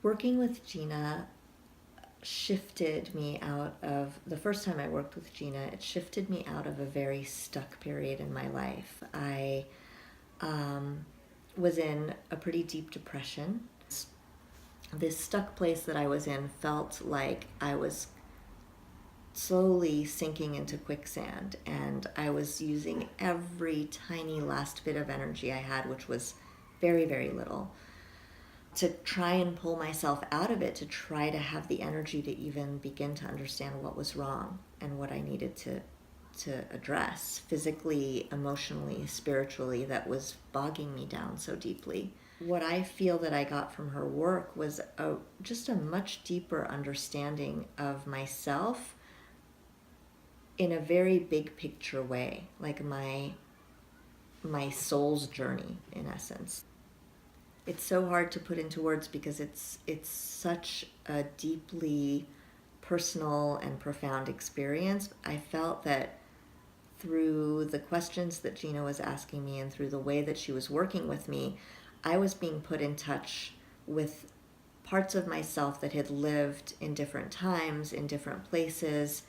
Working with Gina shifted me out of, the first time I worked with Gina, it shifted me out of a very stuck period in my life. I was in a pretty deep depression. This stuck place that I was in felt like I was slowly sinking into quicksand, and I was using every tiny last bit of energy I had, which was very, very little, to try and pull myself out of it, to try to have the energy to even begin to understand what was wrong and what I needed to address physically, emotionally, spiritually, that was bogging me down so deeply. What I feel that I got from her work was just a much deeper understanding of myself in a very big picture way, like my soul's journey, in essence. It's so hard to put into words because it's such a deeply personal and profound experience. I felt that through the questions that Gina was asking me and through the way that she was working with me, I was being put in touch with parts of myself that had lived in different times, in different places.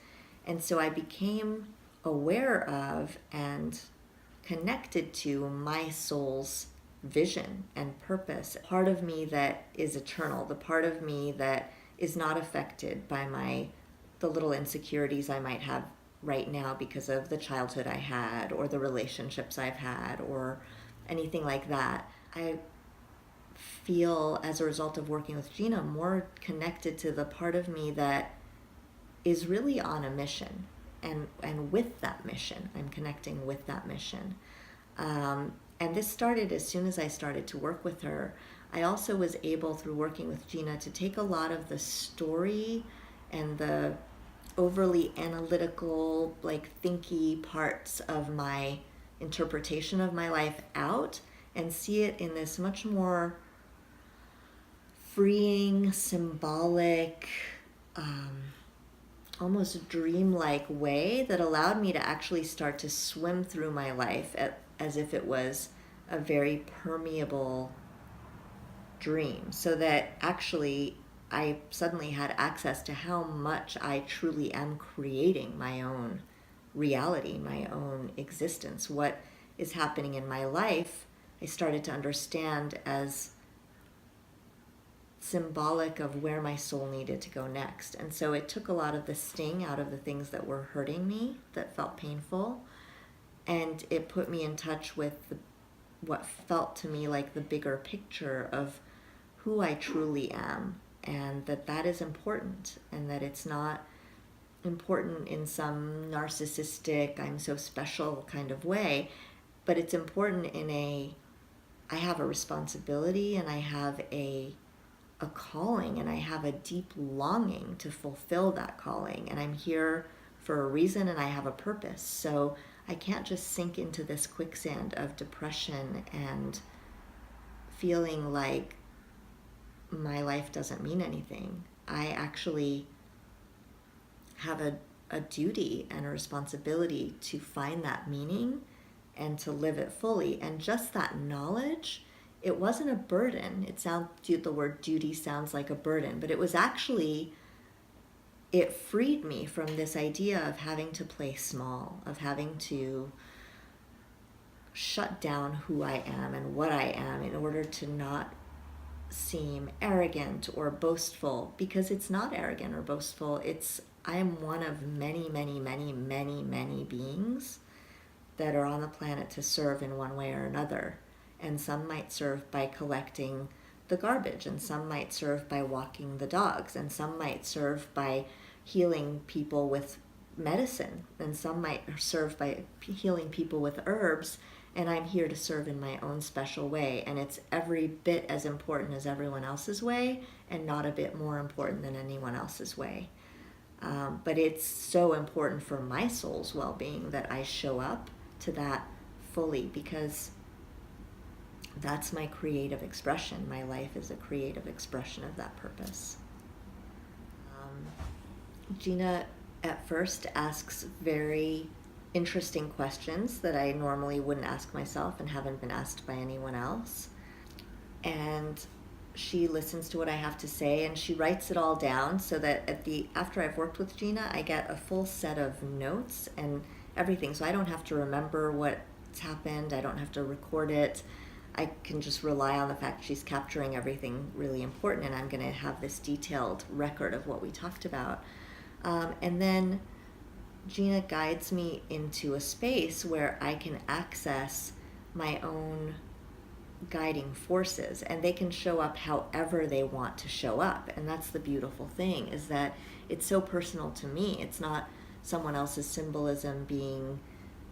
And so I became aware of and connected to my soul's vision and purpose. Part of me that is eternal, the part of me that is not affected by the little insecurities I might have right now because of the childhood I had or the relationships I've had or anything like that. I feel, as a result of working with Gina, more connected to the part of me that is really on a mission, and with that mission, I'm connecting with that mission. And this started as soon as I started to work with her. I also was able, through working with Gina, to take a lot of the story and the overly analytical, like thinky parts of my interpretation of my life out and see it in this much more freeing, symbolic, almost dreamlike way that allowed me to actually start to swim through my life as if it was a very permeable dream, so that actually I suddenly had access to how much I truly am creating my own reality, my own existence. What is happening in my life, I started to understand as symbolic of where my soul needed to go next. And so it took a lot of the sting out of the things that were hurting me, that felt painful, and it put me in touch with what felt to me like the bigger picture of who I truly am, and that is important, and that it's not important in some narcissistic, I'm so special kind of way, but it's important in I have a responsibility, and I have a calling, and I have a deep longing to fulfill that calling, and I'm here for a reason, and I have a purpose. So I can't just sink into this quicksand of depression and feeling like my life doesn't mean anything. I actually have a duty and a responsibility to find that meaning and to live it fully. And just that knowledge, it wasn't a burden. The word duty sounds like a burden, but it was actually, it freed me from this idea of having to play small, of having to shut down who I am and what I am in order to not seem arrogant or boastful, because it's not arrogant or boastful. I am one of many, many, many, many, many beings that are on the planet to serve in one way or another. And some might serve by collecting the garbage, and some might serve by walking the dogs, and some might serve by healing people with medicine, and some might serve by healing people with herbs, and I'm here to serve in my own special way, and it's every bit as important as everyone else's way, and not a bit more important than anyone else's way. But it's so important for my soul's well-being that I show up to that fully, because that's my creative expression. My life is a creative expression of that purpose. Gina at first asks very interesting questions that I normally wouldn't ask myself and haven't been asked by anyone else. And she listens to what I have to say, and she writes it all down so that after I've worked with Gina, I get a full set of notes and everything. So I don't have to remember what's happened. I don't have to record it. I can just rely on the fact she's capturing everything really important, and I'm going to have this detailed record of what we talked about. And then Gina guides me into a space where I can access my own guiding forces, and they can show up however they want to show up. And that's the beautiful thing, is that it's so personal to me. It's not someone else's symbolism being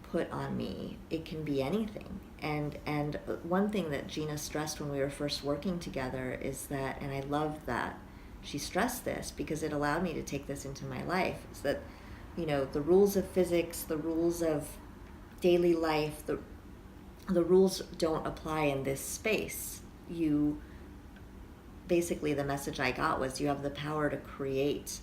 put on me. It can be anything. And one thing that Gina stressed when we were first working together is that, and I love that she stressed this because it allowed me to take this into my life, is that, you know, the rules of physics, the rules of daily life, the rules don't apply in this space. You basically, the message I got was, you have the power to create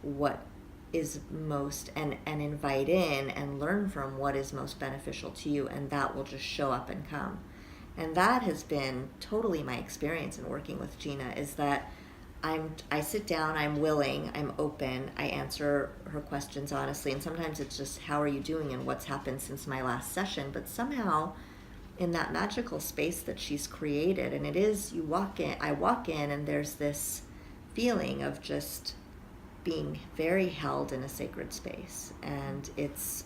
what is most, and invite in and learn from what is most beneficial to you, and that will just show up and come. And that has been totally my experience in working with Gina, is that I sit down, I'm willing, I'm open, I answer her questions honestly, and sometimes it's just, how are you doing and what's happened since my last session? But somehow in that magical space that she's created, and it is, I walk in and there's this feeling of just being very held in a sacred space, and it's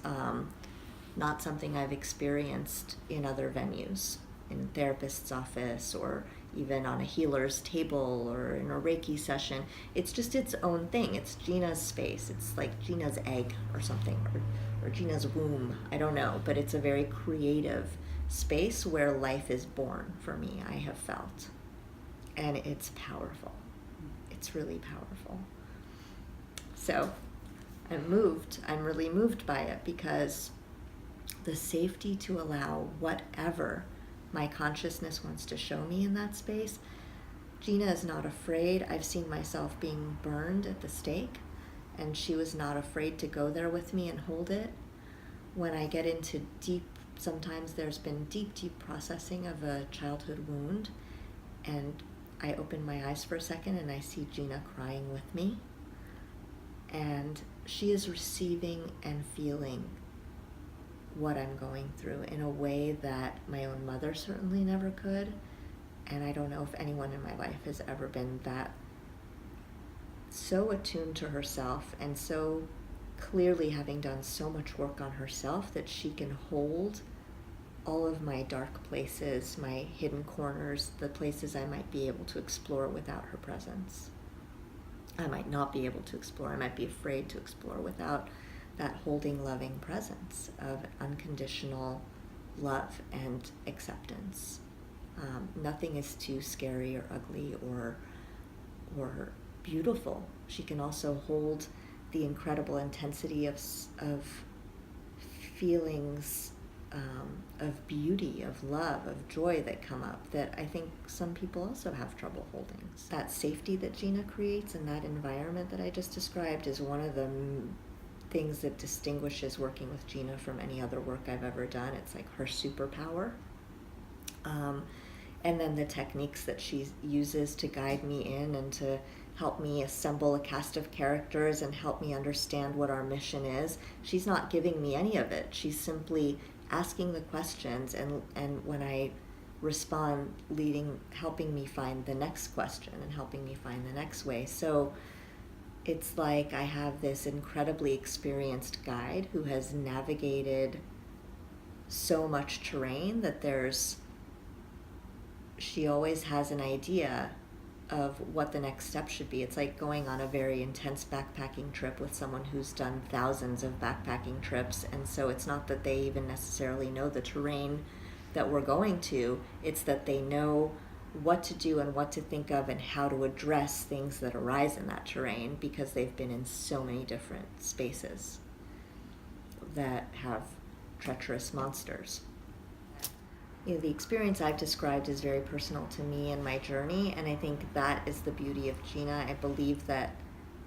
not something I've experienced in other venues, in a therapist's office, or even on a healer's table, or in a Reiki session. It's just its own thing. It's Gina's space. It's like Gina's egg or something, or Gina's womb. I don't know, but it's a very creative space where life is born for me, I have felt. And it's powerful. It's really powerful. So I'm really moved by it, because the safety to allow whatever my consciousness wants to show me in that space. Gina is not afraid. I've seen myself being burned at the stake, and she was not afraid to go there with me and hold it. When I get into sometimes there's been deep processing of a childhood wound, and I open my eyes for a second and I see Gina crying with me. And she is receiving and feeling what I'm going through in a way that my own mother certainly never could. And I don't know if anyone in my life has ever been that so attuned to herself, and so clearly having done so much work on herself, that she can hold all of my dark places, my hidden corners, the places I might be able to explore without her presence. I might not be able to explore. I might be afraid to explore without that holding, loving presence of unconditional love and acceptance. Nothing is too scary or ugly or beautiful. She can also hold the incredible intensity of feelings of beauty, of love, of joy that come up, that I think some people also have trouble holding. That safety that Gina creates in that environment that I just described is one of the things that distinguishes working with Gina from any other work I've ever done. It's like her superpower. And then the techniques that she uses to guide me in and to help me assemble a cast of characters and help me understand what our mission is. She's not giving me any of it. She's simply asking the questions, and when I respond, helping me find the next question and helping me find the next way. So it's like I have this incredibly experienced guide who has navigated so much terrain that she always has an idea of what the next step should be. It's like going on a very intense backpacking trip with someone who's done thousands of backpacking trips, and so it's not that they even necessarily know the terrain that we're going to, it's that they know what to do and what to think of and how to address things that arise in that terrain, because they've been in so many different spaces that have treacherous monsters. You know, the experience I've described is very personal to me and my journey, and I think that is the beauty of Gina. I believe that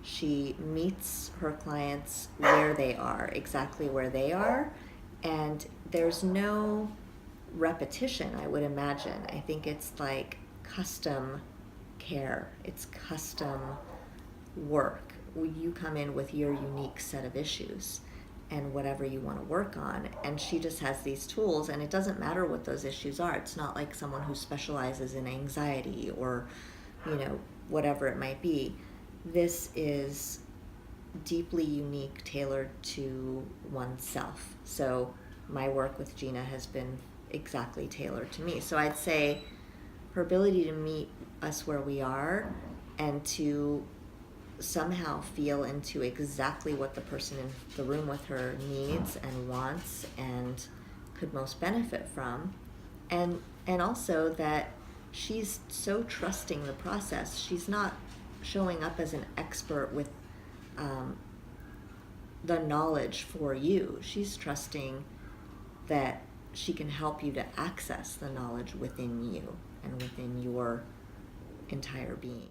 she meets her clients where they are, exactly where they are, and there's no repetition, I would imagine. I think it's like custom care. It's custom work. You come in with your unique set of issues and whatever you want to work on, and she just has these tools, and it doesn't matter what those issues are. It's not like someone who specializes in anxiety or, you know, whatever it might be. This is deeply unique, tailored to oneself. So my work with Gina has been exactly tailored to me. So I'd say her ability to meet us where we are and to somehow feel into exactly what the person in the room with her needs and wants and could most benefit from, and also that she's so trusting the process. She's not showing up as an expert with the knowledge for you. She's trusting that she can help you to access the knowledge within you and within your entire being.